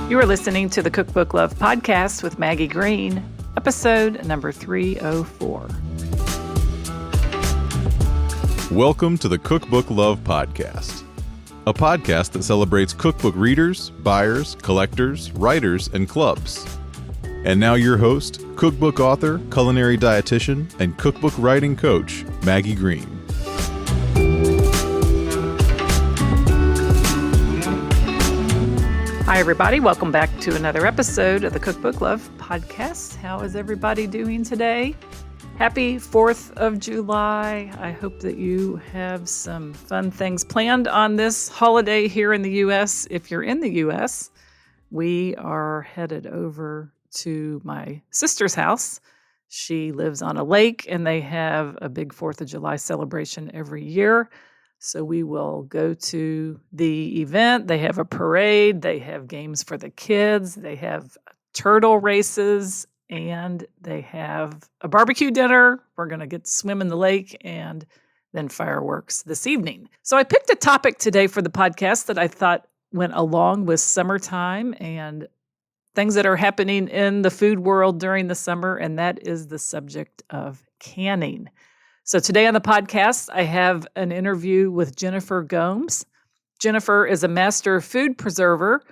You are listening to the Cookbook Love Podcast with Maggie Green, episode number 304. Welcome to the Cookbook Love Podcast, a podcast that celebrates cookbook readers, buyers, collectors, writers, and clubs. And now your host, cookbook author, culinary dietitian, and cookbook writing coach, Maggie Green. Hi, everybody. Welcome back to another episode of the Cookbook Love Podcast. How is everybody doing today? Happy 4th of July. I hope that you have some fun things planned on this holiday here in the U.S. If you're in the U.S., we are headed over to my sister's house. She lives on a lake, and they have a big 4th of July celebration every year. So we will go to the event. They have a parade. They have games for the kids. They have turtle races, and they have a barbecue dinner. We're going to get to swim in the lake and then fireworks this evening. So I picked a topic today for the podcast that I thought went along with summertime and things that are happening in the food world during the summer, and that is the subject of canning. So today on the podcast, I have an interview with Jennifer Gomes. Jennifer is a master food preserver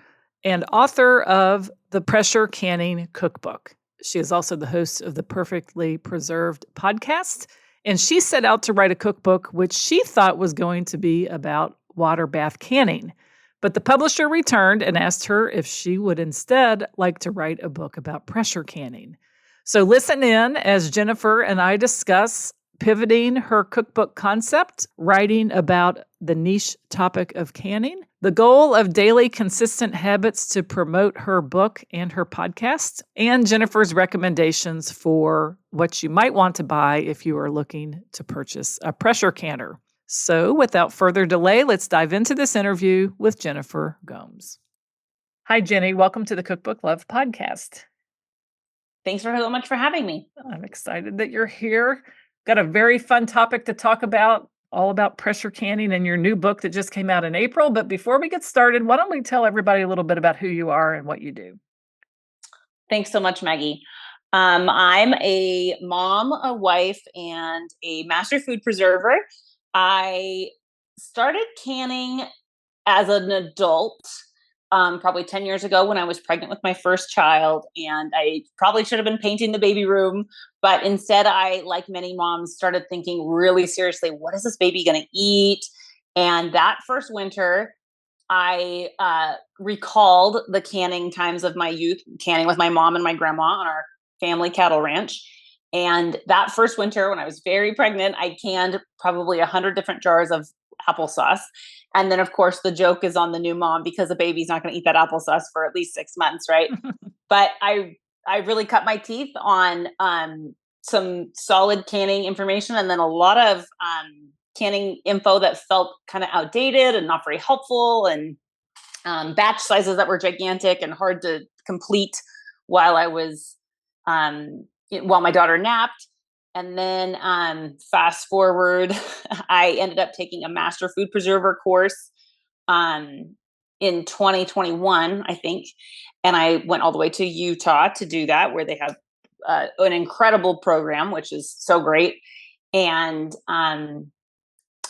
and author of the Pressure Canning Cookbook. She is also the host of the Perfectly Preserved podcast, and she set out to write a cookbook which she thought was going to be about water bath canning. But the publisher returned and asked her if she would instead like to write a book about pressure canning. So listen in as Jennifer and I discuss pivoting her cookbook concept, writing about the niche topic of canning, the goal of daily consistent habits to promote her book and her podcast, and Jennifer's recommendations for what you might want to buy if you are looking to purchase a pressure canner. So without further delay, let's dive into this interview with Jennifer Gomes. Hi, Jenny. Welcome to the Cookbook Love Podcast. Thanks so much for having me. I'm excited that you're here. Got a very fun topic to talk about, all about pressure canning and your new book that just came out in April. But before we get started, why don't we tell everybody a little bit about who you are and what you do? Thanks so much, Maggie. I'm a mom, a wife, and a master food preserver. I started canning as an adult probably 10 years ago when I was pregnant with my first child, and I probably should have been painting the baby room, but instead I, like many moms, started thinking really seriously, what is this baby going to eat? And that first winter, I recalled the canning times of my youth, canning with my mom and my grandma on our family cattle ranch. And that first winter, when I was very pregnant, I canned probably 100 different jars of applesauce. And then, of course, the joke is on the new mom because the baby's not going to eat that applesauce for at least 6 months, right? But I really cut my teeth on some solid canning information, and then a lot of canning info that felt kind of outdated and not very helpful, and batch sizes that were gigantic and hard to complete while I was while my daughter napped. And then fast forward, I ended up taking a master food preserver course in 2021, I think. And I went all the way to Utah to do that, where they have an incredible program, which is so great. And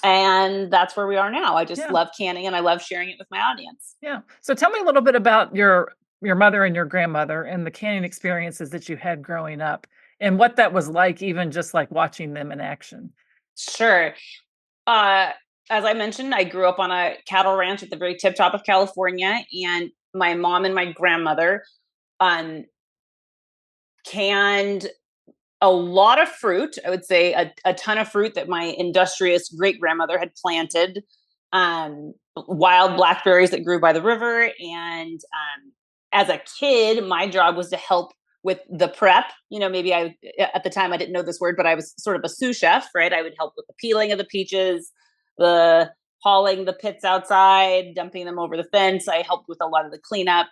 that's where we are now. I just love canning, and I love sharing it with my audience. Yeah. So tell me a little bit about your mother and your grandmother and the canning experiences that you had growing up, and what that was like, even just like watching them in action. Sure. As I mentioned, I grew up on a cattle ranch at the very tip top of California, and my mom and my grandmother canned a lot of fruit. I would say a ton of fruit that my industrious great grandmother had planted, wild blackberries that grew by the river. And as a kid, my job was to help with the prep. Maybe at the time I didn't know this word, but I was sort of a sous chef, right? I would help with the peeling of the peaches, the hauling the pits outside, dumping them over the fence. I helped with a lot of the cleanup,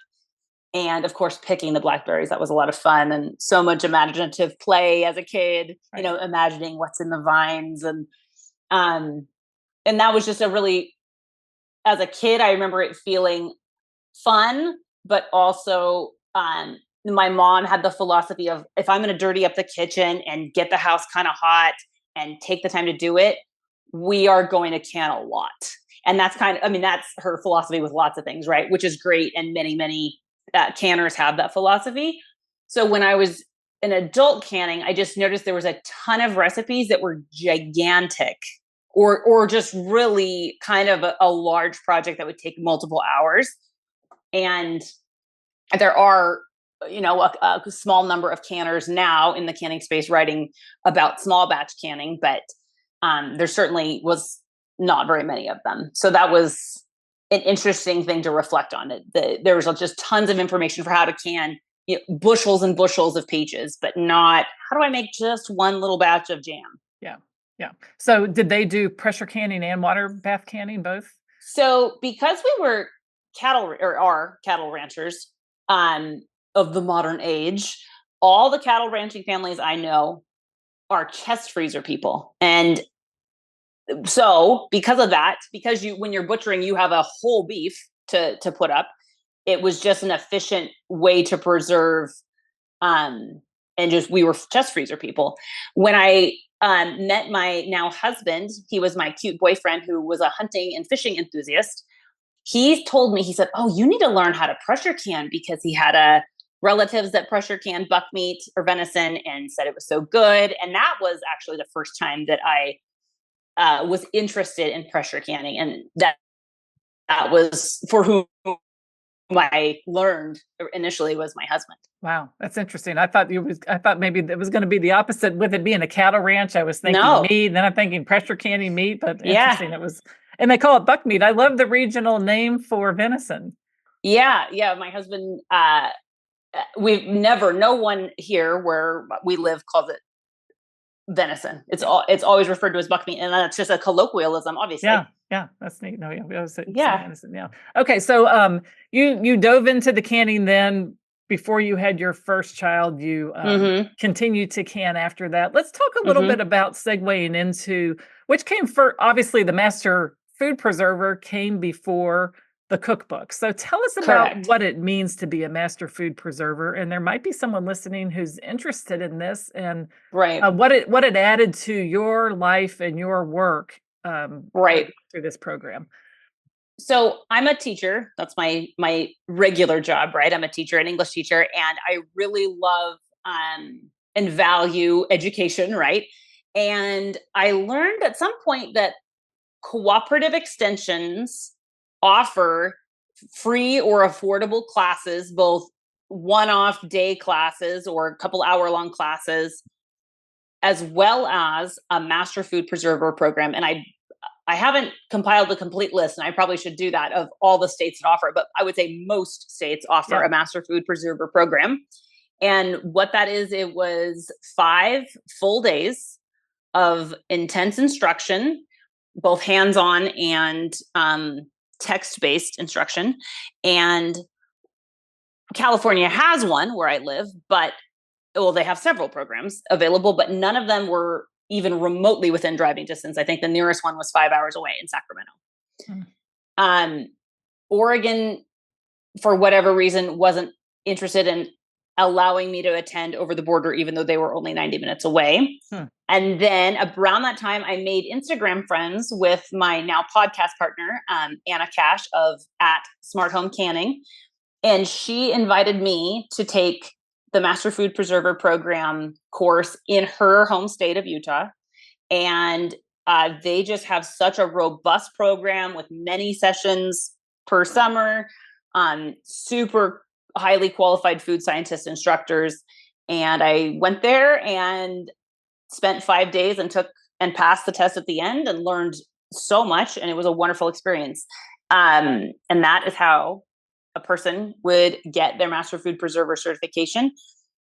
and of course, picking the blackberries. That was a lot of fun and so much imaginative play as a kid, Right. Imagining what's in the vines. And that was just as a kid, I remember it feeling fun, but also my mom had the philosophy of, if I'm going to dirty up the kitchen and get the house kind of hot and take the time to do it, we are going to can a lot. And that's that's her philosophy with lots of things, right? Which is great. And many canners have that philosophy. So when I was an adult canning, I just noticed there was a ton of recipes that were gigantic or just really kind of a large project that would take multiple hours. And there are, a small number of canners now in the canning space writing about small batch canning, but there certainly was not very many of them. So that was an interesting thing to reflect on. There was just tons of information for how to can bushels and bushels of peaches, but not how do I make just one little batch of jam. Yeah. So did they do pressure canning and water bath canning both? So because we were are cattle ranchers of the modern age, all the cattle ranching families I know are chest freezer people. And so because of that, because when you're butchering, you have a whole beef to put up. It was just an efficient way to preserve. We were chest freezer people. When I met my now husband, he was my cute boyfriend who was a hunting and fishing enthusiast. He told me, he said, "Oh, you need to learn how to pressure can," because he had relatives that pressure canned buck meat or venison and said it was so good. And that was actually the first time that I was interested in pressure canning. And that was for whom I learned initially was my husband. Wow, that's interesting. I thought maybe it was going to be the opposite with it being a cattle ranch. I was thinking No. meat, then I'm thinking pressure canning meat, but Yeah. interesting. It was, and they call it buck meat. I love the regional name for venison. Yeah. My husband, no one here where we live calls it venison. It's always referred to as buck meat, and that's just a colloquialism, obviously. Yeah, that's neat. No, yeah, we always say venison. Yeah. Okay, so you dove into the canning then before you had your first child. You continued to can after that. Let's talk a little bit about segueing into which came first. Obviously, the master food preserver came before the cookbook. So tell us about what it means to be a master food preserver. And there might be someone listening who's interested in this and what it added to your life and your work through this program. So I'm a teacher. That's my regular job, right? I'm a teacher, an English teacher, and I really love and value education, right? And I learned at some point that cooperative extensions offer free or affordable classes, both one-off day classes or a couple hour-long classes, as well as a master food preserver program. And I haven't compiled a complete list, and I probably should do that, of all the states that offer it, but I would say most states offer a master food preserver program. And what that is, it was 5 full days of intense instruction, both hands-on and text-based instruction. And California has one where I live, but they have several programs available, but none of them were even remotely within driving distance. I think the nearest one was 5 hours away in Sacramento. Oregon, for whatever reason, wasn't interested in allowing me to attend over the border, even though they were only 90 minutes away. And then around that time, I made Instagram friends with my now podcast partner, Anna Cash at Smart Home Canning. And she invited me to take the Master Food Preserver Program course in her home state of Utah. And they just have such a robust program with many sessions per summer, super highly qualified food scientist instructors. And I went there and spent 5 days and passed the test at the end and learned so much. And it was a wonderful experience. And that is how a person would get their Master Food Preserver certification.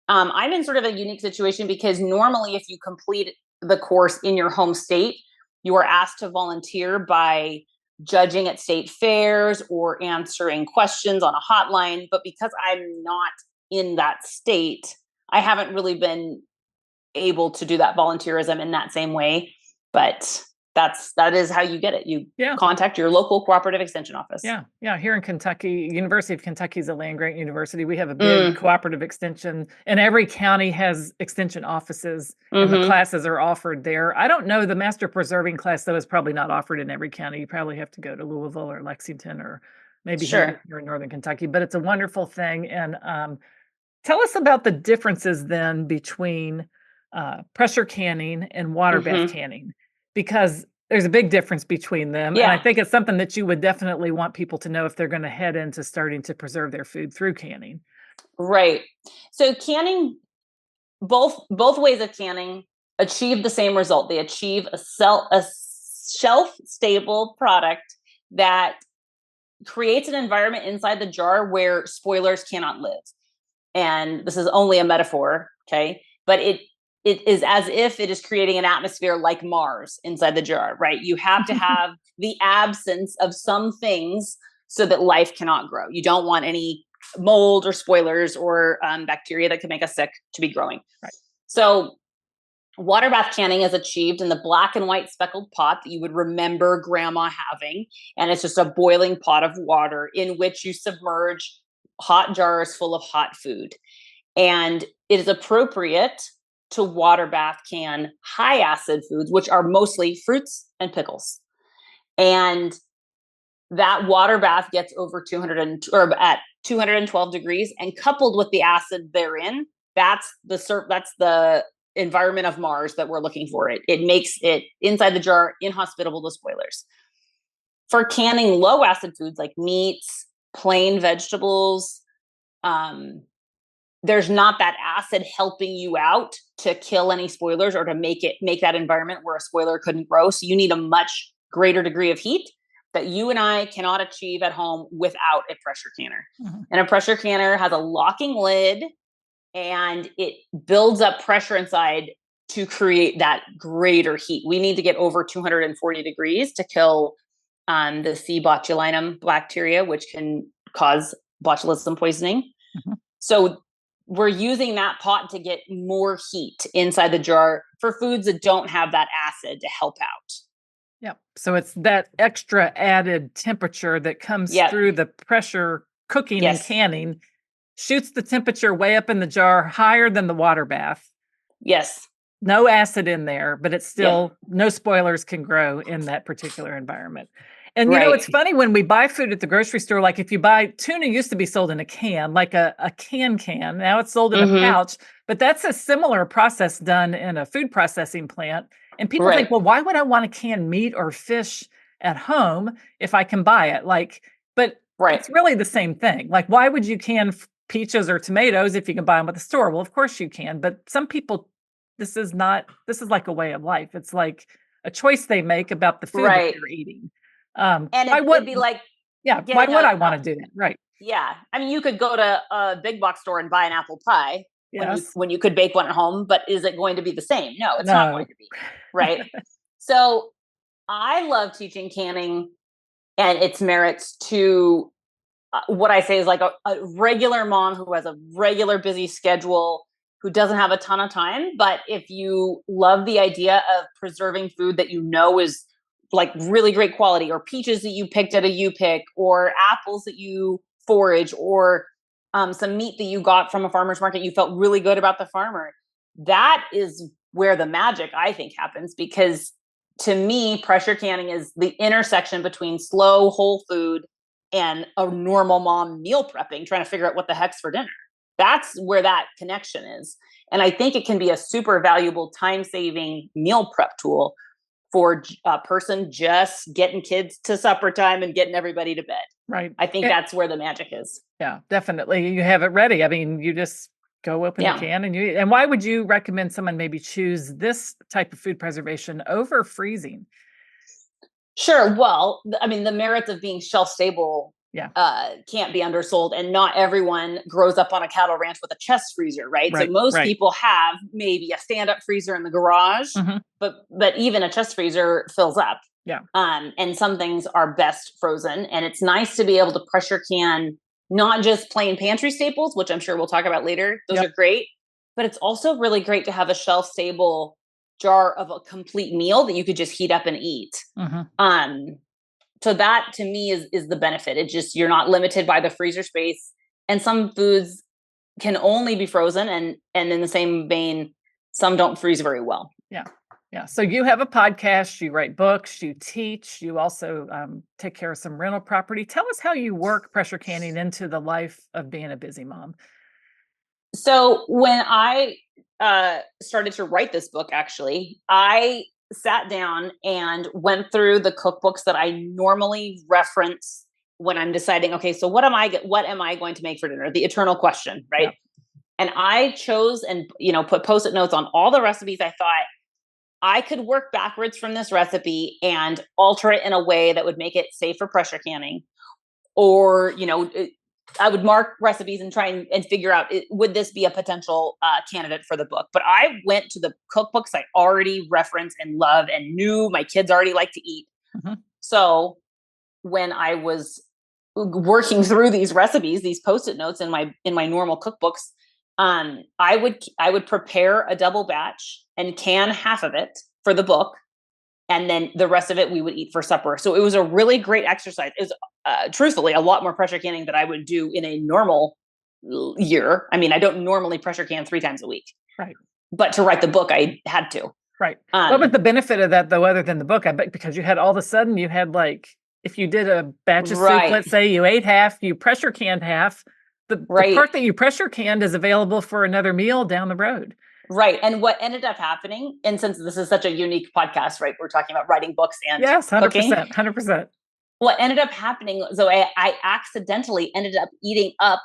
I'm in sort of a unique situation because normally if you complete the course in your home state, you are asked to volunteer by judging at state fairs or answering questions on a hotline. But because I'm not in that state, I haven't really been able to do that volunteerism in that same way. But that is how you get it. You contact your local cooperative extension office. Yeah. Yeah. Here in Kentucky, University of Kentucky is a land grant university. We have a big cooperative extension, and every county has extension offices, and the classes are offered there. I don't know, the master preserving class, though, is probably not offered in every county. You probably have to go to Louisville or Lexington or maybe here in Northern Kentucky, but it's a wonderful thing. And tell us about the differences then between pressure canning and water bath canning, because there's a big difference between them. And I think it's something that you would definitely want people to know if they're going to head into starting to preserve their food through canning. Right. So canning, both ways of canning achieve the same result. They achieve a shelf-stable product that creates an environment inside the jar where spoilers cannot live. And this is only a metaphor, okay? But it is as if it is creating an atmosphere like Mars inside the jar, right? You have to have the absence of some things so that life cannot grow. You don't want any mold or spoilers or bacteria that could make us sick to be growing. Right. So water bath canning is achieved in the black and white speckled pot that you would remember grandma having. And it's just a boiling pot of water in which you submerge hot jars full of hot food. And it is appropriate to water bath can high acid foods, which are mostly fruits and pickles. And that water bath gets over 212 degrees, and coupled with the acid therein, that's the environment of Mars that we're looking for. It makes it inside the jar inhospitable to spoilers. For canning low acid foods like meats, plain vegetables, there's not that acid helping you out to kill any spoilers or to make that environment where a spoiler couldn't grow. So you need a much greater degree of heat that you and I cannot achieve at home without a pressure canner. And a pressure canner has a locking lid, and it builds up pressure inside to create that greater heat. We need to get over 240 degrees to kill the C. botulinum bacteria, which can cause botulism poisoning. So we're using that pot to get more heat inside the jar for foods that don't have that acid to help out. Yep. So it's that extra added temperature that comes through the pressure cooking and canning, shoots the temperature way up in the jar, higher than the water bath. Yes. No acid in there, but it's still no spoilers can grow in that particular environment. And you know, it's funny when we buy food at the grocery store, like if you buy tuna used to be sold in a can, like a can. Now it's sold in a pouch, but that's a similar process done in a food processing plant. And people think, well, why would I want to can meat or fish at home if I can buy it? But it's really the same thing. Like, why would you can peaches or tomatoes if you can buy them at the store? Well, of course you can, but some people, this is like a way of life. It's like a choice they make about the food that they're eating. And it'd be like, why would I want to do that? Right. Yeah. I mean, you could go to a big box store and buy an apple pie when you could bake one at home, but is it going to be the same? No, it's not going to be. Right. So I love teaching canning and its merits to what I say is like a regular mom who has a regular busy schedule, who doesn't have a ton of time. But if you love the idea of preserving food that you know is like really great quality, or peaches that you picked at a U-Pick, or apples that you forage, or some meat that you got from a farmer's market, you felt really good about the farmer. That is where the magic, I think, happens, because to me, pressure canning is the intersection between slow, whole food and a normal mom meal prepping, trying to figure out what the heck's for dinner. That's where that connection is. And I think it can be a super valuable time-saving meal prep tool for a person just getting kids to supper time and getting everybody to bed. Right. I think that's where the magic is. Yeah, definitely. You have it ready. I mean, you just go open the can and why would you recommend someone maybe choose this type of food preservation over freezing? Sure. Well, I mean, the merits of being shelf stable can't be undersold, and not everyone grows up on a cattle ranch with a chest freezer, right? So most people have maybe a stand-up freezer in the garage, but even a chest freezer fills up. Yeah. And some things are best frozen, and it's nice to be able to pressure can not just plain pantry staples, which I'm sure we'll talk about later. Those are great, but it's also really great to have a shelf stable jar of a complete meal that you could just heat up and eat. So that to me is the benefit. It's just, you're not limited by the freezer space, and some foods can only be frozen, and in the same vein, some don't freeze very well. Yeah. Yeah. So you have a podcast, you write books, you teach, you also take care of some rental property. Tell us how you work pressure canning into the life of being a busy mom. So when I started to write this book, actually, I sat down and went through the cookbooks that I normally reference when I'm deciding, okay, so what am I going to make for dinner? The eternal question, right? Yep. And I chose and, put Post-it notes on all the recipes I thought I could work backwards from this recipe and alter it in a way that would make it safe for pressure canning. Or, I would mark recipes and try and figure out, would this be a potential candidate for the book? But I went to the cookbooks I already referenced and love and knew my kids already like to eat. So when I was working through these recipes, these Post-it notes in my normal cookbooks, I would prepare a double batch and can half of it for the book, and then the rest of it we would eat for supper. So it was a really great exercise. It was truthfully a lot more pressure canning than I would do in a normal year. I mean, I don't normally pressure can 3 times a week, right? But to write the book, I had to. Right. What was the benefit of that, though, other than the book? I bet because you had all of a sudden you had, like, if you did a batch of soup, let's say you ate half, you pressure canned half. The part that you pressure canned is available for another meal down the road. Right. And what ended up happening, and since this is such a unique podcast, right, we're talking about writing books and yes, 100%, cooking. 100%. What ended up happening, so I accidentally ended up eating up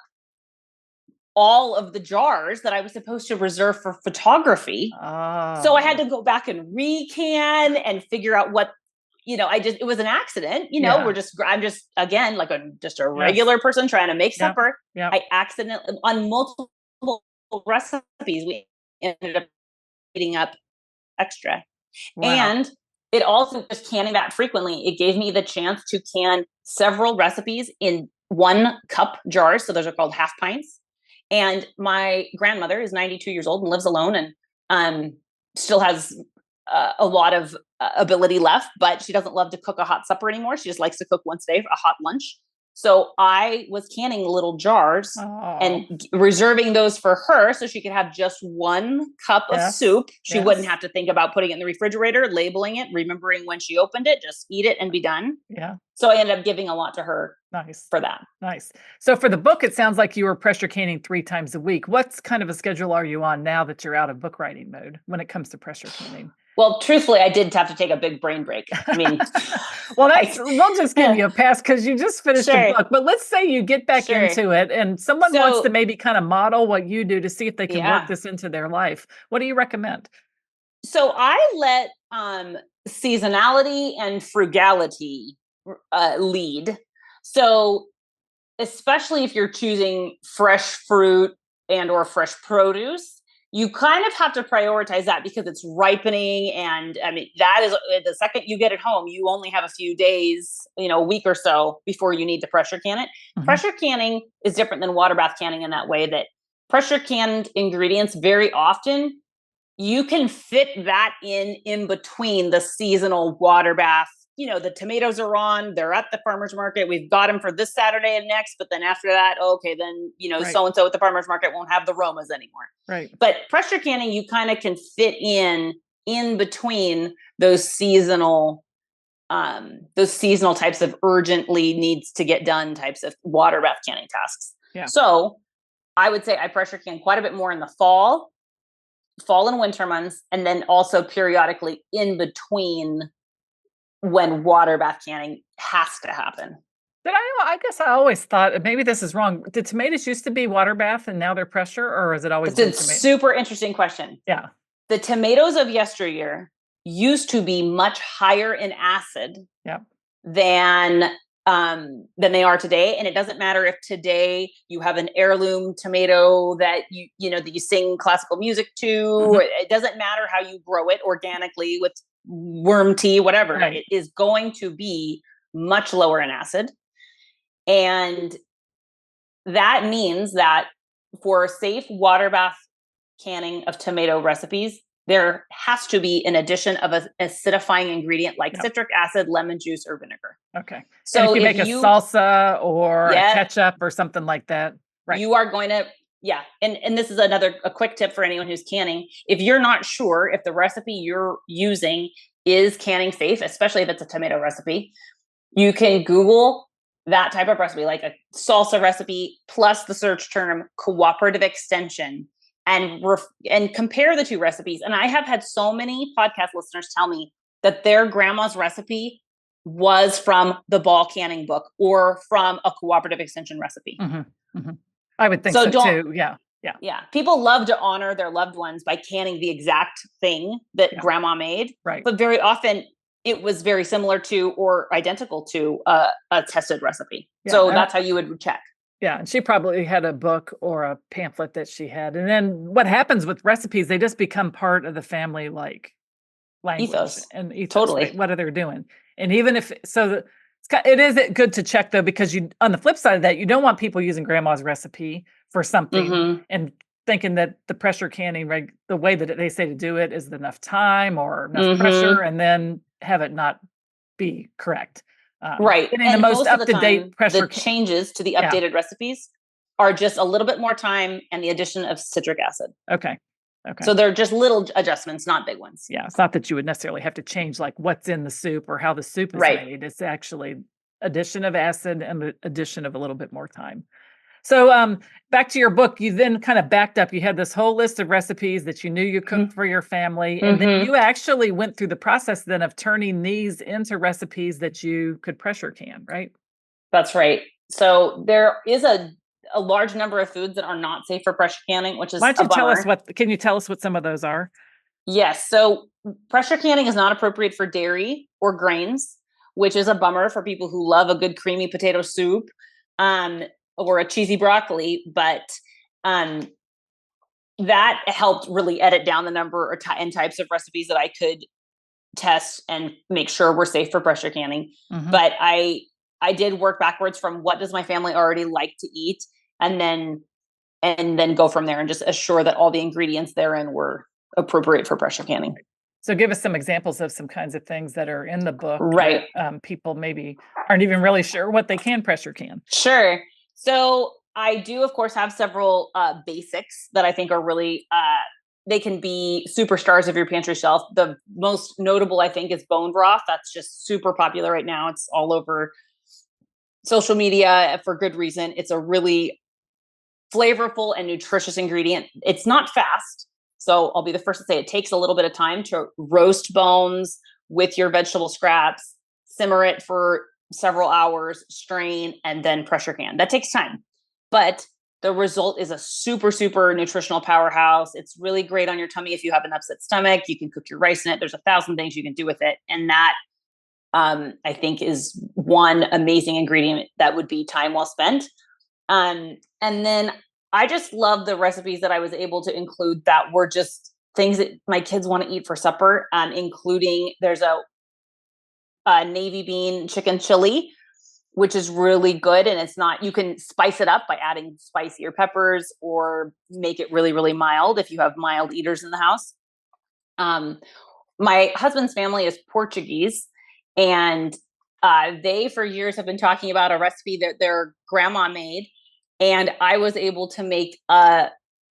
all of the jars that I was supposed to reserve for photography. Oh. So I had to go back and recan and figure out what, it was an accident, I'm just, again, like a regular person trying to make supper. Yep. I accidentally, on multiple recipes, we ended up eating up extra. Wow. And it also, just canning that frequently, it gave me the chance to can several recipes in 1 cup jars. So those are called half pints. And my grandmother is 92 years old and lives alone, and still has a lot of ability left, but she doesn't love to cook a hot supper anymore. She just likes to cook once a day for a hot lunch. So I was canning little jars and reserving those for her so she could have just 1 cup of soup. She wouldn't have to think about putting it in the refrigerator, labeling it, remembering when she opened it, just eat it and be done. Yeah. So I ended up giving a lot to her for that. Nice. So for the book, it sounds like you were pressure canning 3 times a week. What kind of a schedule are you on now that you're out of book writing mode when it comes to pressure canning? Well, truthfully, I did have to take a big brain break. I mean, well, we'll just give you a pass because you just finished the book. But let's say you get back into it and someone wants to maybe kind of model what you do to see if they can work this into their life. What do you recommend? So I let seasonality and frugality lead. So especially if you're choosing fresh fruit and or fresh produce, you kind of have to prioritize that because it's ripening. And I mean, that is the second you get it home, you only have a few days, a week or so before you need to pressure can it. Pressure canning is different than water bath canning in that way that pressure canned ingredients, very often you can fit that in between the seasonal water bath. The tomatoes are on, they're at the farmer's market. We've got them for this Saturday and next, but then after that, okay, then, so-and-so at the farmer's market won't have the Romas anymore. Right. But pressure canning, you kind of can fit in between those seasonal types of urgently needs to get done types of water bath canning tasks. Yeah. So I would say I pressure can quite a bit more in the fall and winter months, and then also periodically in between when water bath canning has to happen. I guess I always thought, maybe this is wrong. Did tomatoes used to be water bath and now they're pressure, or is it always been It's a super interesting question. Yeah. The tomatoes of yesteryear used to be much higher in acid than they are today. And it doesn't matter if today you have an heirloom tomato that that you sing classical music to. It doesn't matter how you grow it organically with worm tea, whatever. Right. It is going to be much lower in acid. And that means that for safe water bath canning of tomato recipes, there has to be an addition of an acidifying ingredient like Yep. citric acid, lemon juice, or vinegar. Okay. So and if you make a salsa or a ketchup or something like that, right? You are going to, yeah. And this is a quick tip for anyone who's canning. If you're not sure if the recipe you're using is canning safe, especially if it's a tomato recipe, you can Google that type of recipe, like a salsa recipe plus the search term cooperative extension, and compare the two recipes. And I have had so many podcast listeners tell me that their grandma's recipe was from the Ball Canning book or from a cooperative extension recipe. Mm-hmm. Mm-hmm. I would think so too. Yeah. Yeah. People love to honor their loved ones by canning the exact thing that grandma made. Right. But very often it was very similar to or identical to a tested recipe. Yeah. So that's how you would check. Yeah. And she probably had a book or a pamphlet that she had. And then what happens with recipes, they just become part of the family, like language ethos. And ethos, totally. Right? What are they doing? And even if, it is good to check though, because on the flip side of that, you don't want people using grandma's recipe for something and thinking that the pressure canning, the way that they say to do it is enough time or enough pressure, and then have it not be correct. Right. And the most up-to-date pressure. The changes to the updated recipes are just a little bit more time and the addition of citric acid. Okay. So they're just little adjustments, not big ones. Yeah. It's not that you would necessarily have to change like what's in the soup or how the soup is made. It's actually addition of acid and the addition of a little bit more time. So back to your book, you then kind of backed up. You had this whole list of recipes that you knew you cooked for your family. And then you actually went through the process then of turning these into recipes that you could pressure can, right? That's right. So there is a large number of foods that are not safe for pressure canning, which is Why don't you can you tell us what some of those are? Yes. So pressure canning is not appropriate for dairy or grains, which is a bummer for people who love a good creamy potato soup. Or a cheesy broccoli, but that helped really edit down the number and types of recipes that I could test and make sure were safe for pressure canning. But I did work backwards from what does my family already like to eat, and then go from there and just assure that all the ingredients therein were appropriate for pressure canning. So give us some examples of some kinds of things that are in the book. Right. That, people maybe aren't even really sure what they can pressure can. Sure. So I do, of course, have several basics that I think are really, they can be superstars of your pantry shelf. The most notable, I think, is bone broth. That's just super popular right now. It's all over social media for good reason. It's a really flavorful and nutritious ingredient. It's not fast. So I'll be the first to say it takes a little bit of time to roast bones with your vegetable scraps, simmer it for several hours, strain, and then pressure can. That takes time, but the result is a super, super nutritional powerhouse. It's really great on your tummy. If you have an upset stomach, you can cook your rice in it. There's 1,000 things you can do with it. And that, I think, is one amazing ingredient that would be time well spent. And then I just love the recipes that I was able to include that were just things that my kids want to eat for supper, including there's a navy bean chicken chili, which is really good. And you can spice it up by adding spicier peppers or make it really, really mild if you have mild eaters in the house. My husband's family is Portuguese, and they for years have been talking about a recipe that their grandma made. And I was able to make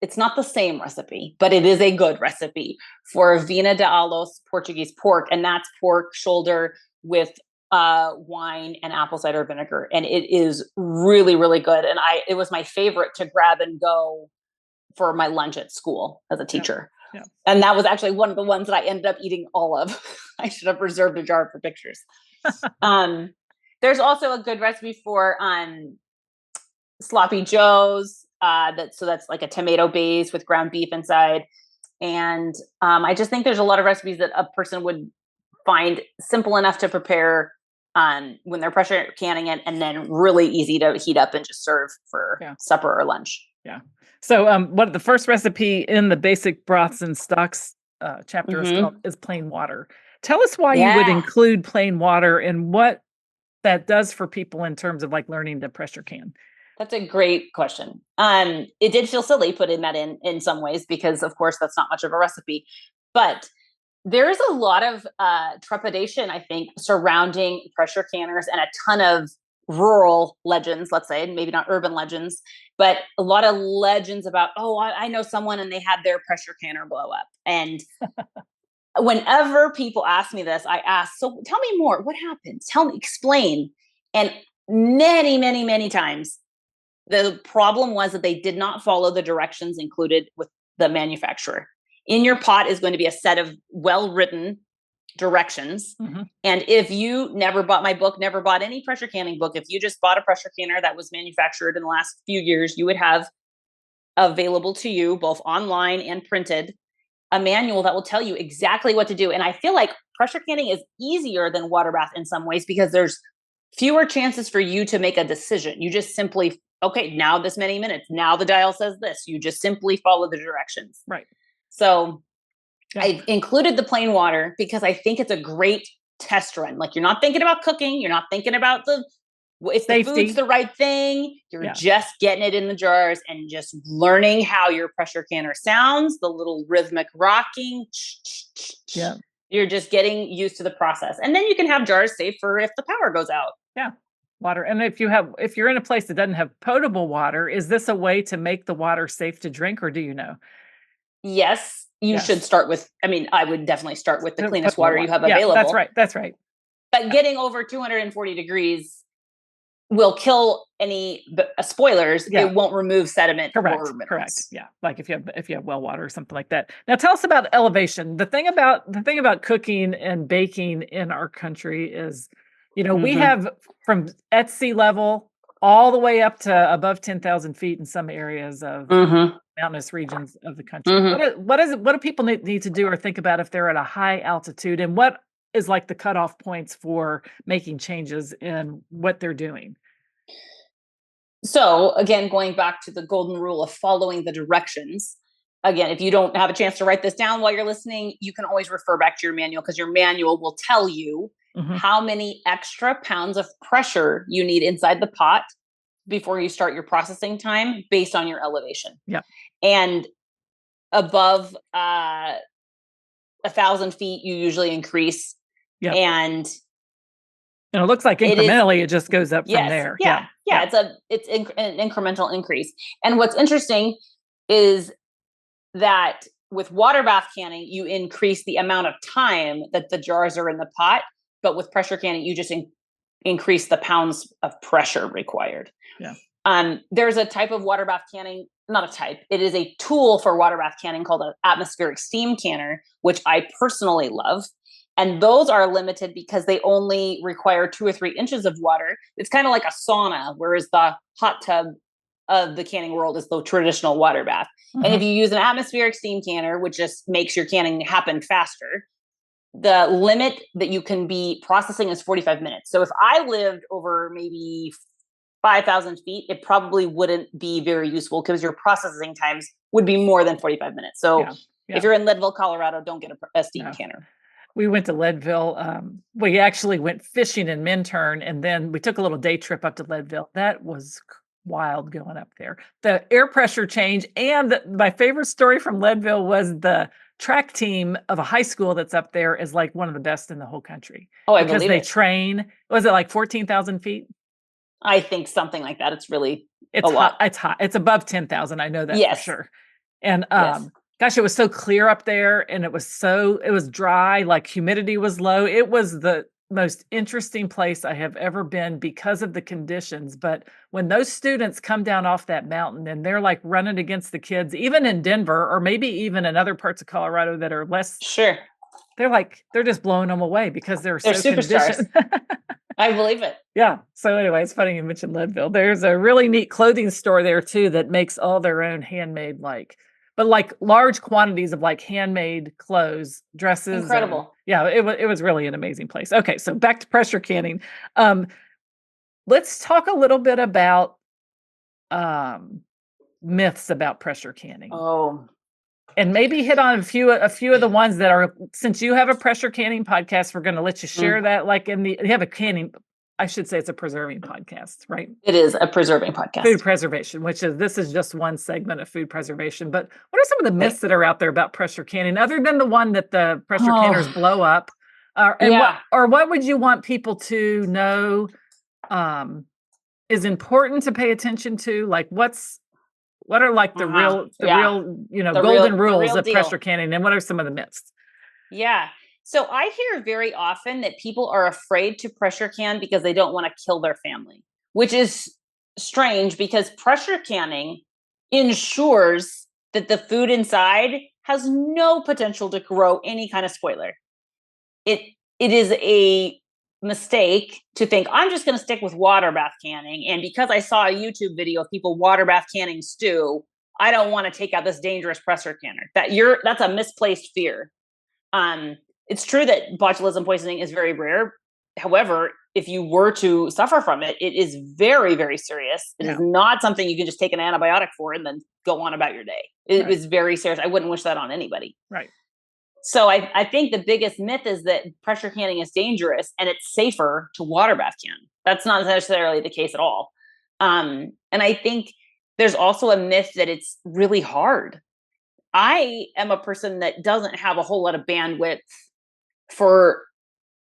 it's not the same recipe, but it is a good recipe for vina de alos Portuguese pork. And that's pork shoulder with wine and apple cider vinegar. And it is really, really good. And it was my favorite to grab and go for my lunch at school as a teacher. Yeah. And that was actually one of the ones that I ended up eating all of. I should have reserved a jar for pictures. There's also a good recipe for sloppy joes. That's like a tomato base with ground beef inside. And I just think there's a lot of recipes that a person would find simple enough to prepare when they're pressure canning it, and then really easy to heat up and just serve for supper or lunch. Yeah. So what the first recipe in the basic broths and stocks chapter is plain water. Tell us why you would include plain water and what that does for people in terms of like learning to pressure can. That's a great question. It did feel silly putting that in some ways, because of course that's not much of a recipe. But there's a lot of trepidation, I think, surrounding pressure canners and a ton of rural legends, let's say, maybe not urban legends, but a lot of legends about, oh, I know someone and they had their pressure canner blow up. And whenever people ask me this, I ask, so tell me more. What happened? Tell me, explain. And many, many, many times, the problem was that they did not follow the directions included with the manufacturer. In your pot is going to be a set of well-written directions. Mm-hmm. And if you never bought my book, never bought any pressure canning book, if you just bought a pressure canner that was manufactured in the last few years, you would have available to you, both online and printed, a manual that will tell you exactly what to do. And I feel like pressure canning is easier than water bath in some ways because there's fewer chances for you to make a decision. You just simply, okay, now this many minutes, now the dial says this. You just simply follow the directions. Right. So yeah. I included the plain water because I think it's a great test run. Like, you're not thinking about cooking. You're not thinking about if Safety. the food's the right thing. You're just getting it in the jars and just learning how your pressure canner sounds, the little rhythmic rocking. Yeah. You're just getting used to the process. And then you can have jars safe for if the power goes out. Yeah. Water. And if you're in a place that doesn't have potable water, is this a way to make the water safe to drink, or do you know? Yes, you should start with, I would definitely start with the cleanest water you have available. That's right. But getting over 240 degrees will kill any spoilers. It won't remove sediment. Correct. Yeah. Like if you have well water or something like that. Now tell us about elevation. The thing about cooking and baking in our country is, we have from at sea level all the way up to above 10,000 feet in some areas of mountainous regions of the country. What do people need to do or think about if they're at a high altitude, and what is like the cutoff points for making changes in what they're doing? So again, going back to the golden rule of following the directions. Again, if you don't have a chance to write this down while you're listening, you can always refer back to your manual, because your manual will tell you how many extra pounds of pressure you need inside the pot before you start your processing time based on your elevation. Yeah. And above 1,000 feet, you usually increase. Yeah. And it looks like incrementally it just goes up from there. Yeah. It's an incremental increase. And what's interesting is that with water bath canning, you increase the amount of time that the jars are in the pot. But with pressure canning, you just increase the pounds of pressure required. Yeah. There's a type of water bath canning, not a type. It is a tool for water bath canning called an atmospheric steam canner, which I personally love. And those are limited because they only require 2 or 3 inches of water. It's kind of like a sauna, whereas the hot tub of the canning world is the traditional water bath. And if you use an atmospheric steam canner, which just makes your canning happen faster, the limit that you can be processing is 45 minutes. So if I lived over maybe 5,000 feet, it probably wouldn't be very useful because your processing times would be more than 45 minutes. So if you're in Leadville, Colorado, don't get a steam canner. We went to Leadville. We actually went fishing in Minturn, and then we took a little day trip up to Leadville. That was wild going up there. The air pressure change, and my favorite story from Leadville was the track team of a high school that's up there is like one of the best in the whole country. Oh, I believe it. Because they train. Was it like 14,000 feet? I think something like that. It's a lot. It's hot. It's above 10,000. I know that for sure. And gosh, it was so clear up there, and it was dry, like humidity was low. It was the most interesting place I have ever been because of the conditions. But when those students come down off that mountain and they're like running against the kids, even in Denver, or maybe even in other parts of Colorado that are less, they're just blowing them away because they're so superstars. conditioned. I believe it. Yeah. So anyway, it's funny you mentioned Leadville. There's a really neat clothing store there too that makes all their own handmade, but large quantities of handmade clothes, dresses. Incredible. It was really an amazing place. Okay, so back to pressure canning. Let's talk a little bit about myths about pressure canning. Oh. And maybe hit on a few of the ones that are, since you have a pressure canning podcast, we're going to let you share that. You have a canning I should say it's a preserving podcast, right? It is a preserving podcast. Food preservation, this is just one segment of food preservation. But what are some of the myths that are out there about pressure canning, other than the one that the pressure canners blow up? What would you want people to know is important to pay attention to? Like what are like the real, golden rules of pressure canning, and what are some of the myths? Yeah. So I hear very often that people are afraid to pressure can because they don't want to kill their family, which is strange because pressure canning ensures that the food inside has no potential to grow any kind of spoiler. It is a mistake to think I'm just going to stick with water bath canning, and because I saw a YouTube video of people water bath canning stew, I don't want to take out this dangerous pressure canner. That's a misplaced fear. It's true that botulism poisoning is very rare. However, if you were to suffer from it, it is very, very serious. It is not something you can just take an antibiotic for and then go on about your day. It is very serious. I wouldn't wish that on anybody. Right. So I think the biggest myth is that pressure canning is dangerous and it's safer to water bath can. That's not necessarily the case at all. And I think there's also a myth that it's really hard. I am a person that doesn't have a whole lot of bandwidth for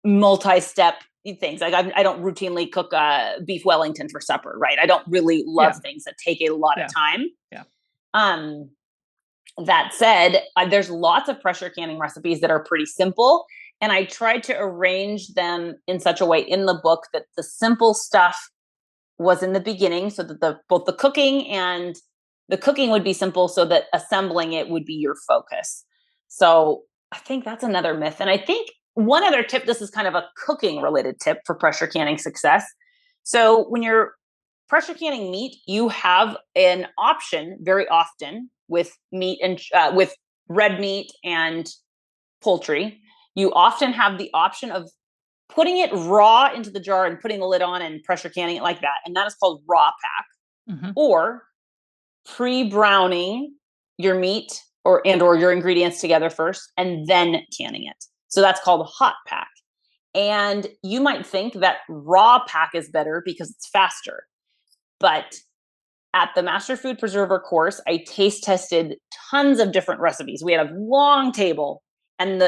multi-step things. Like I don't routinely cook beef Wellington for supper, right? I don't really love things that take a lot of time. Yeah. That said, there's lots of pressure canning recipes that are pretty simple, and I tried to arrange them in such a way in the book that the simple stuff was in the beginning, so that both the cooking and the cooking would be simple, so that assembling it would be your focus. So I think that's another myth. And I think one other tip, this is kind of a cooking related tip for pressure canning success. So when you're pressure canning meat, you have an option very often with meat and with red meat and poultry. You often have the option of putting it raw into the jar and putting the lid on and pressure canning it like that. And that is called raw pack, or pre-browning your meat or your ingredients together first and then canning it. So that's called hot pack. And you might think that raw pack is better because it's faster. But at the Master Food Preserver course, I taste tested tons of different recipes. We had a long table, and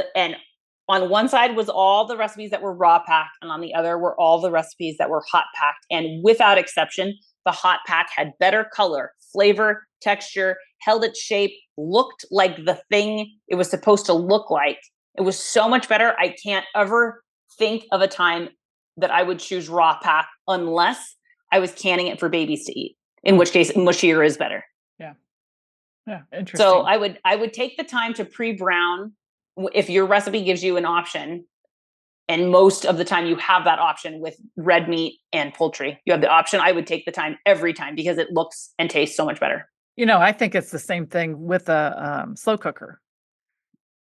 on one side was all the recipes that were raw packed, and on the other were all the recipes that were hot packed. And without exception, the hot pack had better color, flavor, texture, held its shape, looked like the thing it was supposed to look like. It was so much better. I can't ever think of a time that I would choose raw pack unless I was canning it for babies to eat, in which case mushier is better. Yeah. Yeah. Interesting. So I would take the time to pre-brown if your recipe gives you an option. And most of the time you have that option with red meat and poultry. You have the option. I would take the time every time because it looks and tastes so much better. I think it's the same thing with a slow cooker.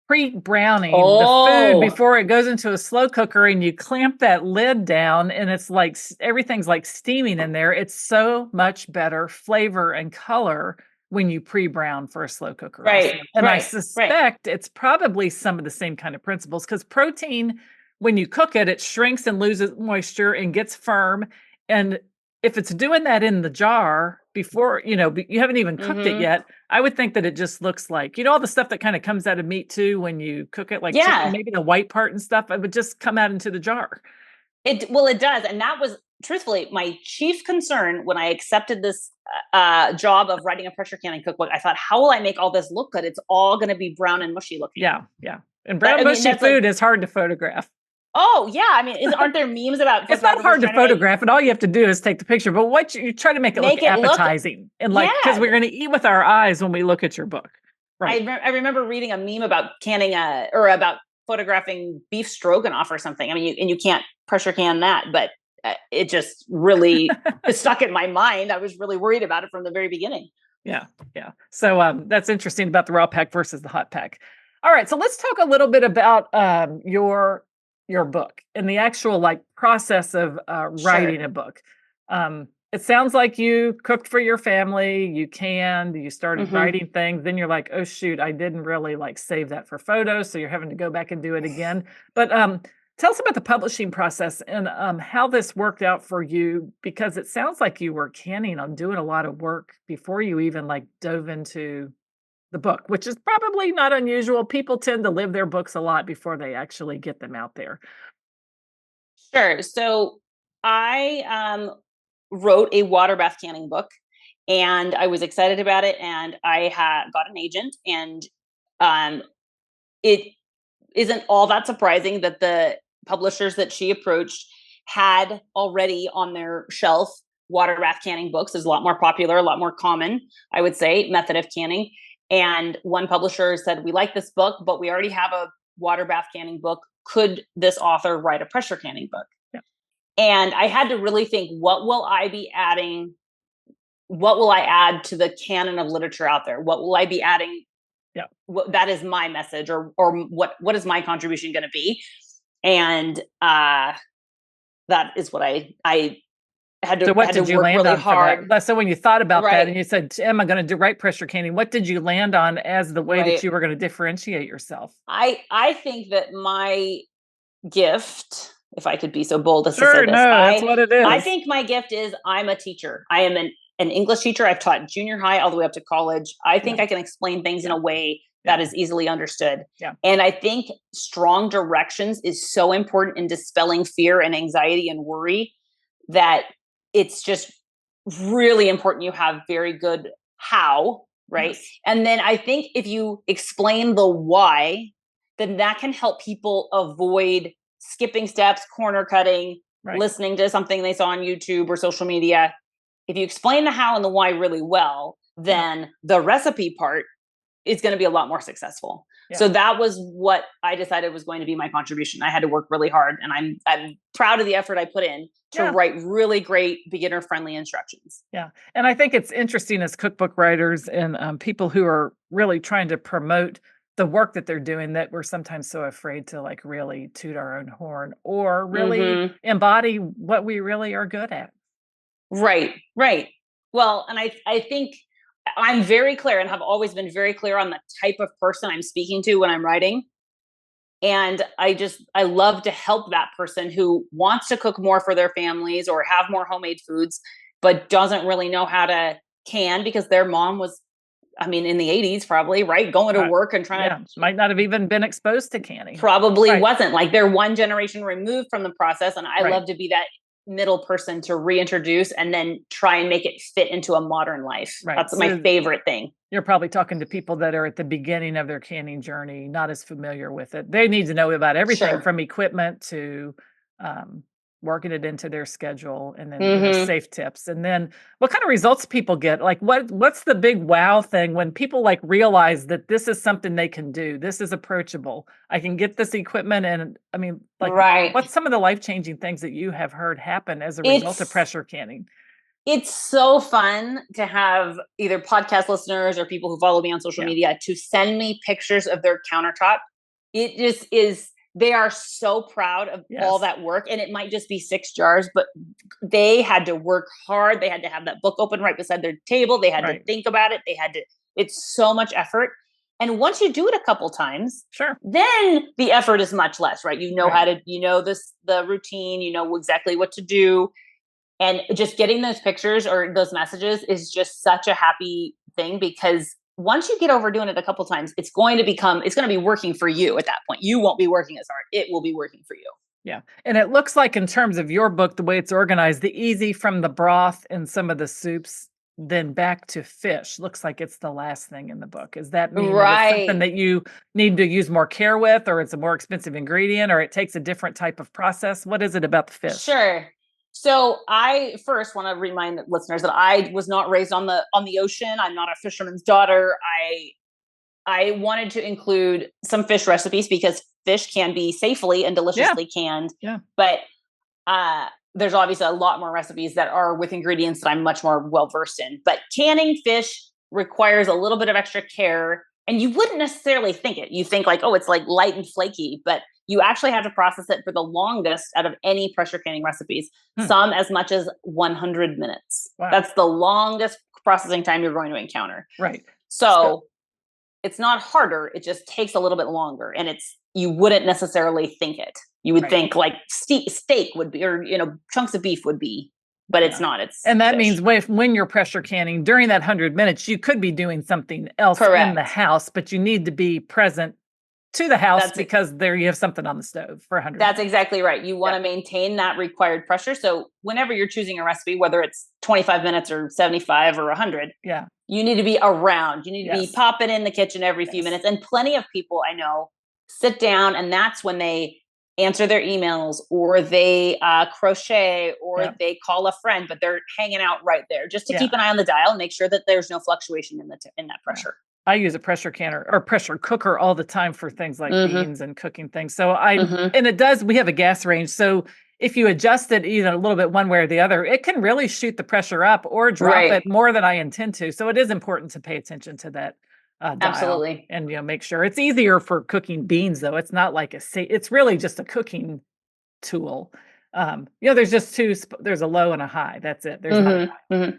Pre-browning the food before it goes into a slow cooker, and you clamp that lid down, and it's like everything's like steaming in there. It's so much better flavor and color when you pre-brown for a slow cooker. Right. And I suspect it's probably some of the same kind of principles, because protein, when you cook it, it shrinks and loses moisture and gets firm. And if it's doing that in the jar before, you haven't even cooked it yet, I would think that it just looks like, all the stuff that kind of comes out of meat too when you cook it, like chicken, maybe the white part and stuff, it would just come out into the jar. It does. And that was truthfully my chief concern when I accepted this job of writing a pressure canning cookbook. I thought, how will I make all this look good? It's all going to be brown and mushy looking. Yeah. Yeah. And brown mushy food is hard to photograph. Oh yeah, I mean, aren't there memes about? It's not hard to photograph, and all you have to do is take the picture. But what you try to make it look appetizing, and because we're going to eat with our eyes when we look at your book. Right. I remember reading a meme about canning or about photographing beef stroganoff or something. I mean, you can't pressure can that, but it just really stuck in my mind. I was really worried about it from the very beginning. Yeah, yeah. So that's interesting about the raw pack versus the hot pack. All right, so let's talk a little bit about your book and the actual process of writing a book. It sounds like you cooked for your family, you canned, you started writing things, then you're like, oh shoot, I didn't really save that for photos, so you're having to go back and do it again. But Tell us about the publishing process and how this worked out for you, because it sounds like you were canning on doing a lot of work before you even like dove into the book, which is probably not unusual. People tend to live their books a lot before they actually get them out there. Sure. So I wrote a water bath canning book, and I was excited about it. And I had got an agent, and um, it isn't all that surprising that the publishers that she approached had already on their shelf water bath canning books. Is a lot more popular, a lot more common, I would say, method of canning. And one publisher said, "We like this book, but we already have a water bath canning book. Could this author write a pressure canning book?" Yeah. And I had to really think, what will I be adding? What will I add to the canon of literature out there? What will I be adding? Yeah. That is my message, or what is my contribution going to be? And that is what I had to So what had to did you work land really on for hard. that? So when you thought about that Right, and you said, "Am I going to write pressure canning?" What did you land on as the way that right. you were going to differentiate yourself? I think that my gift, if I could be so bold as to say Sure, this, no, that's I what it I is. think my gift is I'm a teacher. I am an English teacher. I've taught junior high all the way up to college. I Yeah, think I can explain things in yeah, a way yeah, that is easily understood. yeah. And I think strong directions is so important in dispelling fear and anxiety and worry, that it's just really important you have very good how, right? Yes, And then I think if you explain the why, then that can help people avoid skipping steps, corner cutting, right. listening to something they saw on YouTube or social media. If you explain the how and the why really well, Yeah, then the recipe part is going to be a lot more successful. yeah, So that was what I decided was going to be my contribution. I had to work really hard, and I'm proud of the effort I put in to yeah. write really great beginner friendly instructions. Yeah, and I think it's interesting as cookbook writers and, people who are really trying to promote the work that they're doing, that we're sometimes so afraid to, like, really toot our own horn or really Mhm. embody what we really are good at. Right, right. Well, and I think I'm very clear and have always been very clear on the type of person I'm speaking to when I'm writing. And I love to help that person who wants to cook more for their families or have more homemade foods, but doesn't really know how to can because their mom was, I mean, in the 80s, probably, right? Going to Uh, work and trying to, yeah, might not have even been exposed to canning. probably Right, wasn't, like, they're one generation removed from the process. And I right, love to be that middle person to reintroduce and then try and make it fit into a modern life. right. That's my So favorite thing. you're probably talking to people that are at the beginning of their canning journey, not as familiar with it. They need to know about everything Sure. from equipment to um, working it into their schedule, and then Hmm. safe tips. And then what kind of results people get? Like what's the big wow thing when people like realize that this is something they can do? This is approachable. I can get this equipment, and I mean, like, Right. what's some of the life changing things that you have heard happen as a result of It's pressure canning? it's so fun to have either podcast listeners or people who follow me on social Yeah. media to send me pictures of their countertop. It just is, they are so proud of all Yes. that work. And it might just be 6 jars, but they had to work hard. They had to have that book open right beside their table. They had to Right. think about it. It's so much effort. And once you do it a couple times, Sure. then the effort is much less, right? You know Right. the routine, you know exactly what to do. And just getting those pictures or those messages is just such a happy thing, because once you get over doing it a couple times, it's going to be working for you at that point. You won't be working as hard. It will be working for you. Yeah, and it looks like in terms of your book, the way it's organized, the easy from the broth and some of the soups, then back to fish, looks like it's the last thing in the book. Does that mean that it's something Right. that you need to use more care with, or it's a more expensive ingredient, or it takes a different type of process? What is it about the fish? Sure. So I first want to remind listeners that I was not raised on the ocean. I'm not a fisherman's daughter. I wanted to include some fish recipes because fish can be safely and Yeah, deliciously canned, yeah, but uh, there's obviously a lot more recipes that are with ingredients that I'm much more well versed in. But canning fish requires a little bit of extra care, and you wouldn't necessarily think it. You think like, oh, it's like light and flaky, but you actually have to process it for the longest out of any pressure canning recipes, hmm, some as much as 100 minutes. wow, That's the longest processing time you're going to encounter. right. So So it's not harder, it just takes a little bit longer, and you wouldn't necessarily think it. You would think like steak would be, or, chunks of beef would be, but it's not. And that fish. means when you're pressure canning during that 100 minutes, you could be doing something else in the house, but you need to be present to the house because there you have something on the stove for 100 That's exactly right. You want to maintain that required pressure. So whenever you're choosing a recipe, whether it's 25 minutes or 75 or 100, you need to be around. You need to be popping in the kitchen every few minutes. And plenty of people I know sit down, and that's when they answer their emails, or they crochet, or they call a friend, but they're hanging out right there just to keep an eye on the dial and make sure that there's no fluctuation in that pressure. I use a pressure canner or pressure cooker all the time for things like beans and cooking things. So and we have a gas range. So if you adjust it a little bit one way or the other, it can really shoot the pressure up or drop it more than I intend to. So it is important to pay attention to that dial. Absolutely. And, make sure it's easier for cooking beans though. It's not like it's really just a cooking tool. There's just there's a low and a high. That's it. There's not a high.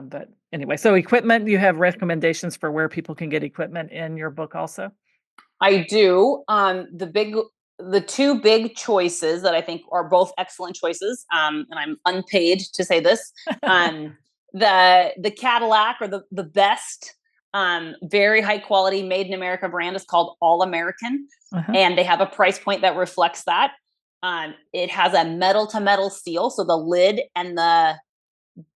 But anyway, so equipment, you have recommendations for where people can get equipment in your book also? I do. The two big choices that I think are both excellent choices, and I'm unpaid to say this, the Cadillac, or the best, very high quality made in America brand, is called All American. And they have a price point that reflects that. It has a metal to metal seal. So the lid and the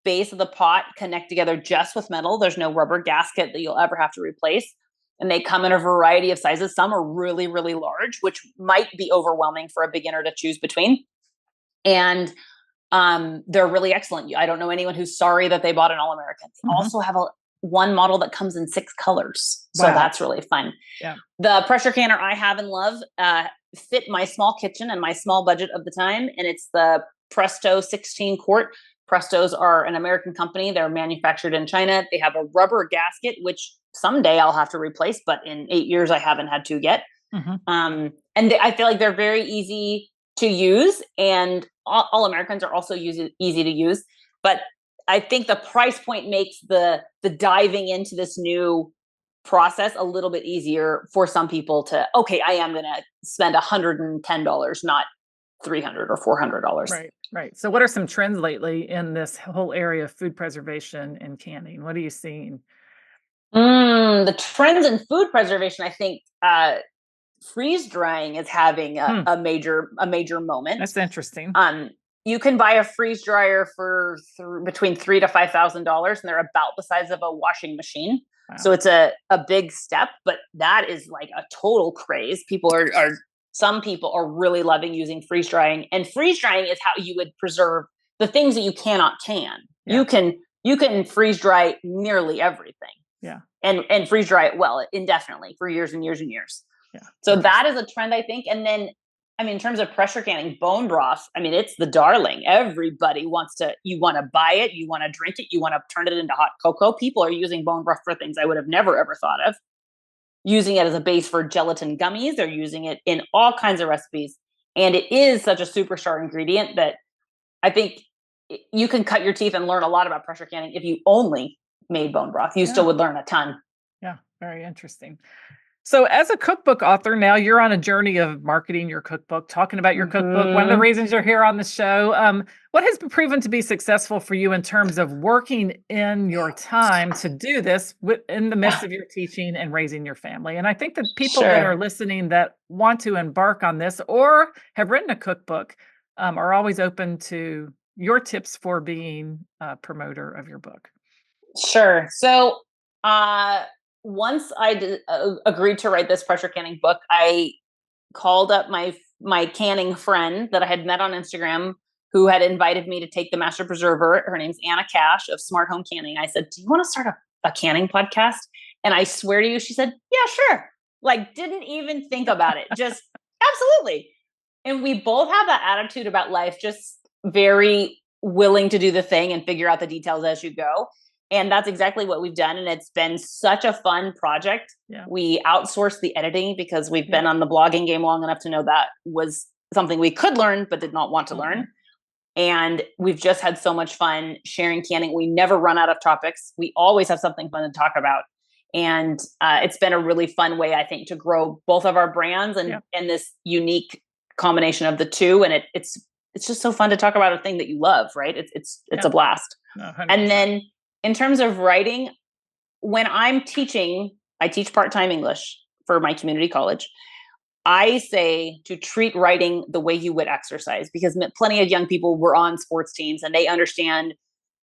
base of the pot connect together just with metal. There's no rubber gasket that you'll ever have to replace. And they come in a variety of sizes. Some are really, really large, which might be overwhelming for a beginner to choose between. And they're really excellent. I don't know anyone who's sorry that they bought an All-American. They also have one model that comes in 6 colors. So that's really fun. Yeah. The pressure canner I have and love fit my small kitchen and my small budget of the time. And it's the Presto 16 quart. Prestos are an American company. They're manufactured in China. They have a rubber gasket, which someday I'll have to replace, but in 8 years I haven't had to yet. And I feel like they're very easy to use, and all Americans are also easy to use. But I think the price point makes the diving into this new process a little bit easier for some people to, okay, I am going to spend $110, not $300 or $400. Right. So what are some trends lately in this whole area of food preservation and canning? What are you seeing? The trends in food preservation, I think freeze drying is having a major moment. That's interesting. You can buy a freeze dryer for between $3,000 to $5,000, and they're about the size of a washing machine. Wow. So it's a big step, but that is like a total craze. Some people are really loving using freeze drying, and freeze drying is how you would preserve the things that you cannot can. Yeah. You can freeze dry nearly everything. Yeah. And freeze dry it well, indefinitely, for years and years and years. Yeah. So that is a trend, I think. And then, in terms of pressure canning, bone broth, it's the darling. Everybody you want to buy it, you want to drink it, you want to turn it into hot cocoa. People are using bone broth for things I would have never, ever thought of. Using it as a base for gelatin gummies. They're using it in all kinds of recipes. And it is such a superstar ingredient that I think you can cut your teeth and learn a lot about pressure canning if you only made bone broth. You still would learn a ton. Yeah, very interesting. So as a cookbook author, now you're on a journey of marketing your cookbook, talking about your cookbook. One of the reasons you're here on the show, what has been proven to be successful for you in terms of working in your time to do this in the midst of your teaching and raising your family? And I think that people that are listening that want to embark on this or have written a cookbook are always open to your tips for being a promoter of your book. Sure. So once I agreed to write this pressure canning book, I called up my canning friend that I had met on Instagram, who had invited me to take the master preserver. Her name's Anna Cash of Smart Home Canning. I said, do you want to start a canning podcast? And I swear to you, she said, yeah, sure. Didn't even think about it. Just absolutely. And we both have that attitude about life, just very willing to do the thing and figure out the details as you go. And that's exactly what we've done. And it's been such a fun project. Yeah. We outsourced the editing because we've been on the blogging game long enough to know that was something we could learn, but did not want to learn. And we've just had so much fun sharing canning. We never run out of topics. We always have something fun to talk about. And it's been a really fun way, I think, to grow both of our brands and this unique combination of the two. And it's just so fun to talk about a thing that you love, right? It's a blast. No, 100%. And then in terms of writing, when I'm teaching, I teach part-time English for my community college. I say to treat writing the way you would exercise, because plenty of young people were on sports teams and they understand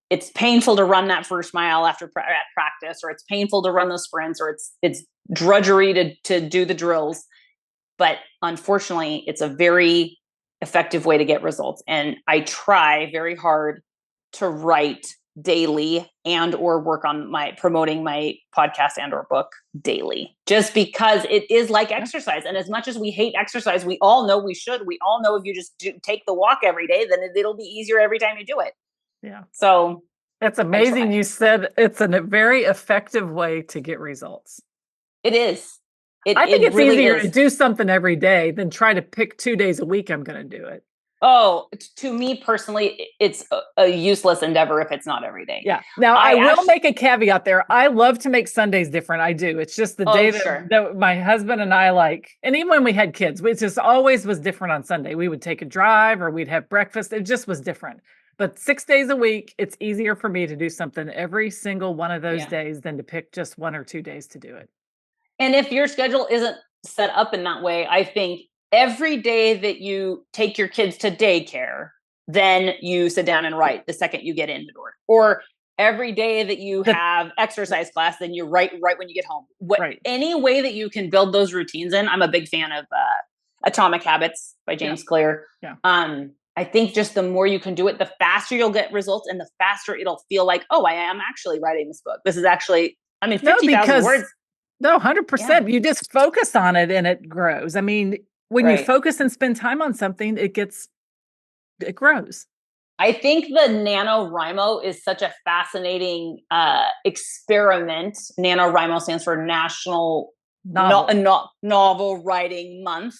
it's painful to run that first mile after practice, or it's painful to run those sprints, or it's drudgery to do the drills. But unfortunately, it's a very effective way to get results. And I try very hard to write daily and or work on promoting my podcast and or book daily, just because it is like exercise. And as much as we hate exercise, we all know we should. We all know if you just take the walk every day, then it'll be easier every time you do it. Yeah. So that's amazing. You said it's a very effective way to get results. It is. I think it's really easier to do something every day than try to pick 2 days a week I'm going to do it. Oh, to me personally, it's a useless endeavor if it's not every day. Yeah. Now, I will make a caveat there. I love to make Sundays different. I do. It's just the day that my husband and I like, and even when we had kids, it just always was different on Sunday. We would take a drive or we'd have breakfast. It just was different. But 6 days a week, it's easier for me to do something every single one of those days than to pick just 1 or 2 days to do it. And if your schedule isn't set up in that way, I think every day that you take your kids to daycare, then you sit down and write the second you get in the door. Or every day that you have exercise class, then you write right when you get home. Any way that you can build those routines in. I'm a big fan of Atomic Habits by James Clear. Yeah. I think just the more you can do it, the faster you'll get results, and the faster it'll feel like, oh, I am actually writing this book. This is actually, 50,000 words. No, 100%. Yeah. You just focus on it and it grows. I mean, when you focus and spend time on something, it grows. I think the NaNoWriMo is such a fascinating experiment. NaNoWriMo stands for National Novel Writing Month,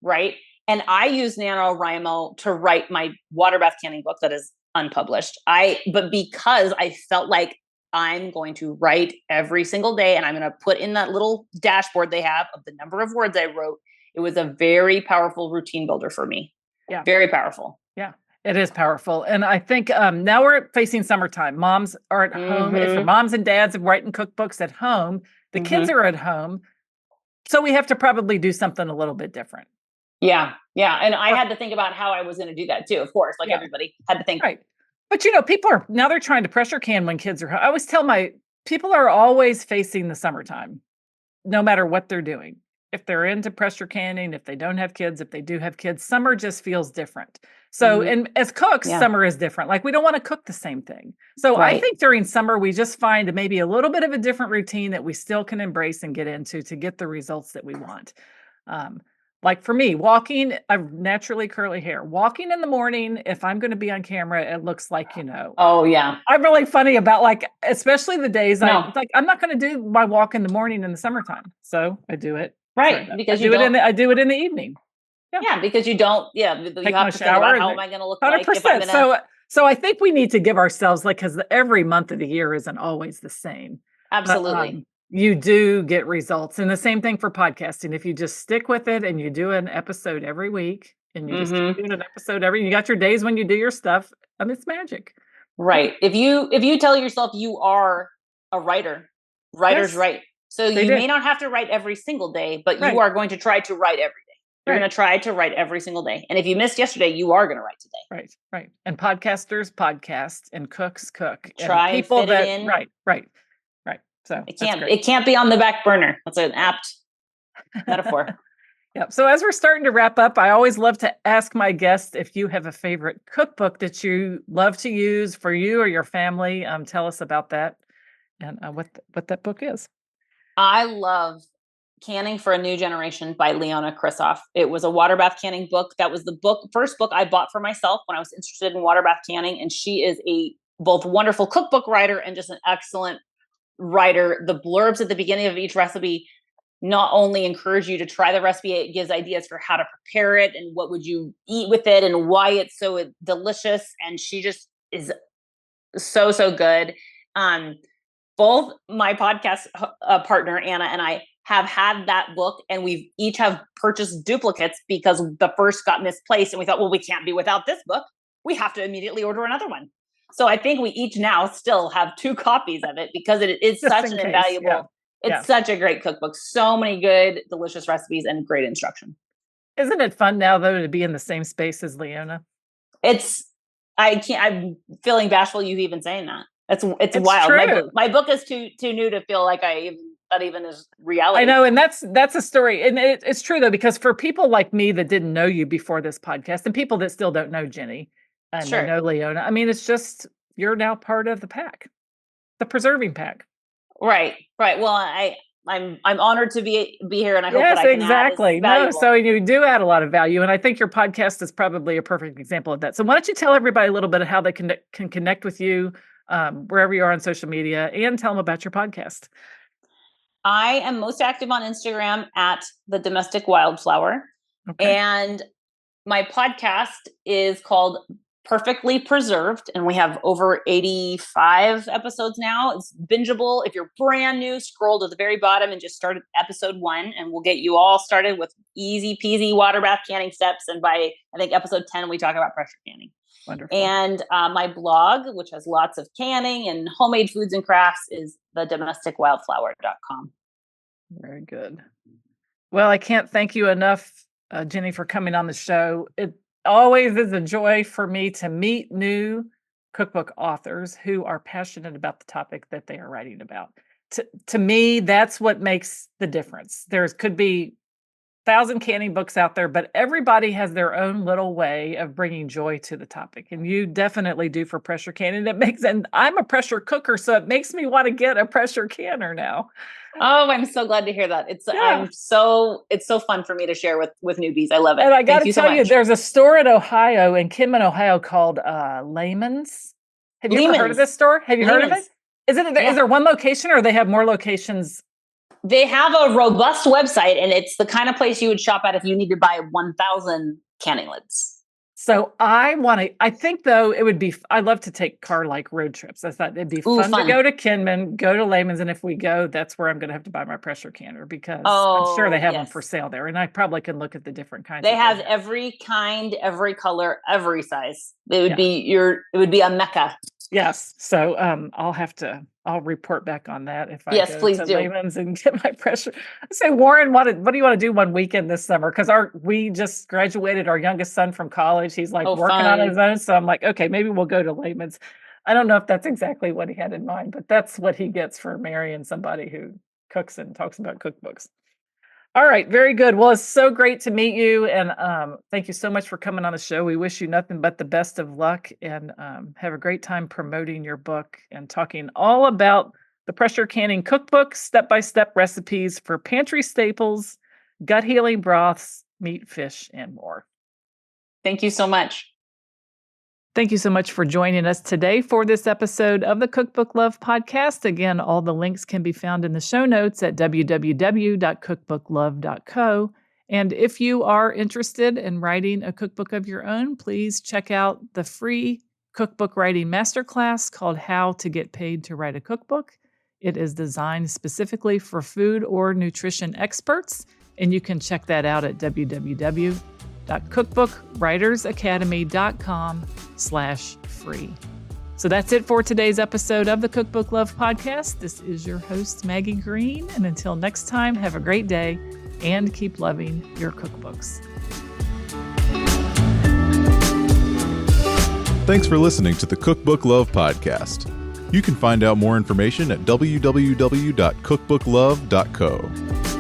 right? And I use NaNoWriMo to write my water bath canning book that is unpublished. But because I felt like I'm going to write every single day, and I'm going to put in that little dashboard they have of the number of words I wrote. It was a very powerful routine builder for me. Yeah. Very powerful. Yeah, it is powerful. And I think now we're facing summertime. Moms are at home. If the moms and dads are writing cookbooks at home, the kids are at home. So we have to probably do something a little bit different. Yeah. Yeah. And I had to think about how I was going to do that too. Of course, like everybody had to think. Right. But people they're trying to pressure can when kids are home. I always tell people are always facing the summertime, no matter what they're doing. If they're into pressure canning, if they don't have kids, if they do have kids, summer just feels different. So, and as cooks, summer is different. Like we don't want to cook the same thing. So I think during summer, we just find maybe a little bit of a different routine that we still can embrace and get into to get the results that we want. Like for me, walking, I have naturally curly hair. Walking in the morning, if I'm going to be on camera, it looks like, Oh, yeah. I'm really funny about especially the days I'm not going to do my walk in the morning in the summertime. So I do it. Right. Because I do it in the evening. Yeah. Because you don't, you have to think about how am I going to look 100%. Like if I'm gonna... So I think we need to give ourselves because every month of the year isn't always the same. Absolutely. But, you do get results. And the same thing for podcasting. If you just stick with it and you do an episode every week and you just keep doing an episode you got your days when you do your stuff. It's magic. Right. If you tell yourself you are a writer, writers write. So you may not have to write every single day, but you are going to try to write every day. You're going to try to write every single day. And if you missed yesterday, you are going to write today. Right. And podcasters podcast and cooks cook. Try and people fit it in. Right. So it can't be on the back burner. That's an apt metaphor. Yeah. So as we're starting to wrap up, I always love to ask my guests if you have a favorite cookbook that you love to use for you or your family. Tell us about that and what that book is. I love Canning for a New Generation by Leona Krisoff. It was a water bath canning book. That was the first book I bought for myself when I was interested in water bath canning. And she is a both wonderful cookbook writer and just an excellent writer. The blurbs at the beginning of each recipe not only encourage you to try the recipe, it gives ideas for how to prepare it and what would you eat with it and why it's so delicious. And she just is so good. both my podcast partner, Anna, and I have had that book, and we've each have purchased duplicates because the first got misplaced. And we thought, well, we can't be without this book. We have to immediately order another one. So I think we each now still have 2 copies of it because it is such an invaluable, it's such a great cookbook. So many good, delicious recipes and great instruction. Isn't it fun now, though, to be in the same space as Leona? I'm feeling bashful you even saying that. It's wild. True. My book is too new to feel like that even is reality. I know, and that's a story, and it's true though, because for people like me that didn't know you before this podcast, and people that still don't know Jenny and they know Leona, I mean, it's just you're now part of the pack, the preserving pack. Right. Well, I'm honored to be here, and I hope that I can exactly. No, so you do add a lot of value, and I think your podcast is probably a perfect example of that. So why don't you tell everybody a little bit of how they can connect with you wherever you are on social media, and tell them about your podcast. I am most active on Instagram at the Domestic Wildflower. Okay. And my podcast is called Perfectly Preserved, and we have over 85 episodes now. It's bingeable. If you're brand new, scroll to the very bottom and just start at episode 1, and we'll get you all started with easy peasy water bath canning steps. And by, I think, episode 10, we talk about pressure canning. Wonderful. And my blog, which has lots of canning and homemade foods and crafts, is thedomesticwildflower.com. Very good. Well, I can't thank you enough, Jenny, for coming on the show. It always is a joy for me to meet new cookbook authors who are passionate about the topic that they are writing about. To me, that's what makes the difference. There could be 1,000 canning books out there, but everybody has their own little way of bringing joy to the topic. And you definitely do for pressure canning. And I'm a pressure cooker, so it makes me want to get a pressure canner now. Oh, I'm so glad to hear that. It's so fun for me to share with newbies. I love it. And I got to tell you, there's a store in Ohio, in Kinman, Ohio, called Lehman's. Have you ever heard of this store? Have you heard of it? Is there one location, or they have more locations? They have a robust website, and it's the kind of place you would shop at if you need to buy 1,000 canning lids. So I think though it would be, I love to take car-like road trips. I thought it'd be fun to go to Kinman, go to Lehman's. And if we go, that's where I'm going to have to buy my pressure canner, because I'm sure they have them for sale there. And I probably can look at the different kinds. They have every kind, every color, every size. It would be a mecca. Yes. So I'll report back on that if I go please to do. Lehman's and get my pressure. I say, Warren, what do you want to do one weekend this summer? Because we just graduated our youngest son from college. He's like working on his own. So I'm like, okay, maybe we'll go to Lehman's. I don't know if that's exactly what he had in mind, but that's what he gets for marrying somebody who cooks and talks about cookbooks. All right. Very good. Well, it's so great to meet you. And thank you so much for coming on the show. We wish you nothing but the best of luck, and have a great time promoting your book and talking all about the Pressure Canning Cookbook, step-by-step recipes for pantry staples, gut healing broths, meat, fish, and more. Thank you so much. Thank you so much for joining us today for this episode of the Cookbook Love Podcast. Again, all the links can be found in the show notes at www.cookbooklove.co. And if you are interested in writing a cookbook of your own, please check out the free cookbook writing masterclass called How to Get Paid to Write a Cookbook. It is designed specifically for food or nutrition experts, and you can check that out at www.cookbookwritersacademy.com/free. So that's it for today's episode of the Cookbook Love Podcast. This is your host, Maggie Green. And until next time, have a great day and keep loving your cookbooks. Thanks for listening to the Cookbook Love Podcast. You can find out more information at www.cookbooklove.co.